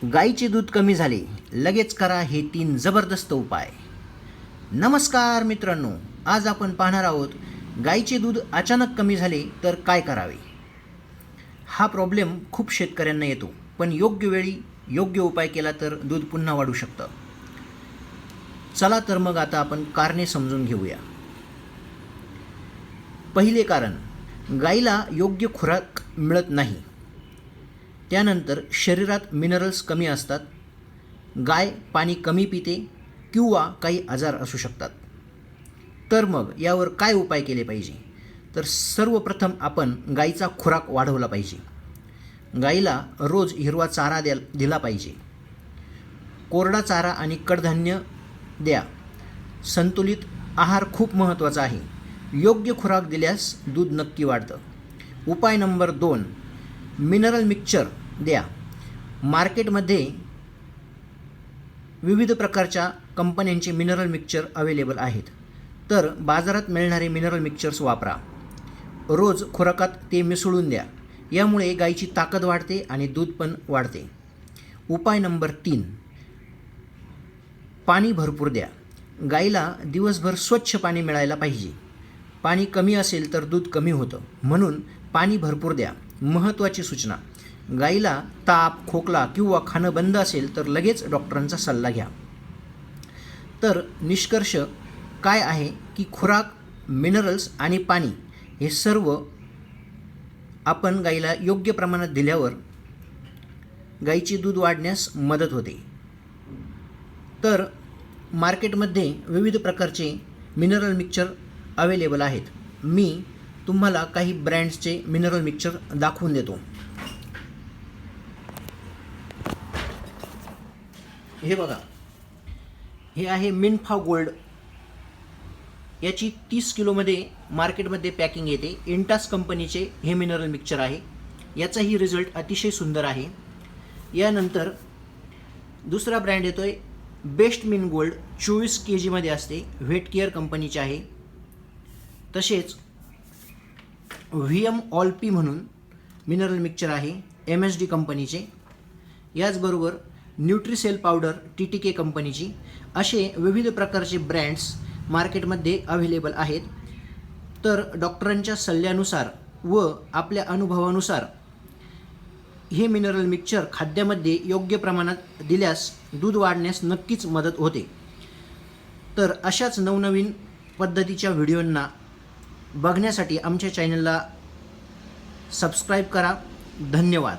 गाईचे दूध कमी झाले, लगेच करा हे 3 जबरदस्त उपाय. नमस्कार मित्रांनो, आज आपण पाहणार आहोत गाईचे दूध अचानक कमी झाले तर काय करावे. हा प्रॉब्लेम खूप शेतकऱ्यांना येतो, पण योग्य वेळी योग्य उपाय केला तर दूध पुन्हा वाढू शकतं. चला तर मग आता आपण कारणे समजून घेऊया. पहिले कारण, गाईला योग्य खुराक मिळत नाही. त्यानंतर शरीरात मिनरल्स कमी असतात, गाय पाणी कमी पिते किंवा काही आजार असू शकतात. तर मग यावर काय उपाय केले पाहिजे? तर सर्वप्रथम आपण गाईचा खुराक वाढवला पाहिजे. गाईला रोज हिरवा चारा दिला पाहिजे. कोरडा चारा आणि कडधान्य द्या. संतुलित आहार खूप महत्त्वाचा आहे. योग्य खुराक दिल्यास दूध नक्की वाढतं. उपाय नंबर 2, मिनरल मिक्सचर द्या. मार्केटमध्ये विविध प्रकारच्या कंपन्यांचे मिनरल मिक्सचर अवेलेबल आहेत, तर बाजारात मिळणारे मिनरल मिक्सचर्स वापरा. रोज खुराकात ते मिसळून द्या. यामुळे गाईची ताकद वाढते आणि दूध पण वाढते. उपाय नंबर 3, पाणी भरपूर द्या. गाईला दिवसभर स्वच्छ पाणी मिळायला पाहिजे. पाणी कमी असेल तर दूध कमी होतं, म्हणून पाणी भरपूर द्या. महत्त्वाची सूचना, गाईला ताप, खोकला किंवा खाणं बंद असेल तर लगेच डॉक्टरांचा सल्ला घ्या. तर निष्कर्ष काय आहे की खुराक, मिनरल्स आणि पाणी हे सर्व आपण गाईला योग्य प्रमाणात दिल्यावर गाईचे दूध वाढण्यास मदत होते. तर मार्केटमध्ये विविध प्रकारचे मिनरल मिक्सचर अवेलेबल आहेत. मी तुम्हाला काही ब्रँड्सचे मिनरल मिक्सचर दाखवून देतो. हे बघा, हे आहे मिनफा गोल्ड. याची 30 किलोमध्ये मार्केटमध्ये पॅकिंग येते. इंटास कंपनीचे हे मिनरल मिक्सचर आहे. याचाही रिझल्ट अतिशय सुंदर आहे. यानंतर दुसरा ब्रँड येतोय बेस्ट मिन गोल्ड. 24 kgमध्ये असते. व्हेट केअर कंपनीचे आहे. तसेच VM ऑल पी म्हणून मिनरल मिक्सचर आहे, MSD कंपनीचे. याचबरोबर न्यूट्रिसेल पावडर TTK कंपनीची. असे विविध प्रकारचे ब्रँड्स मार्केटमध्ये अवेलेबल आहेत. तर डॉक्टरांच्या सल्ल्यानुसार व आपल्या अनुभवानुसार हे मिनरल मिक्सचर खाद्यामध्ये योग्य प्रमाणात दिल्यास दूध वाढण्यास नक्कीच मदत होते. तर अशाच नवनवीन पद्धतीच्या व्हिडिओंना बघण्यासाठी आमच्या चॅनलला सबस्क्राईब करा. धन्यवाद.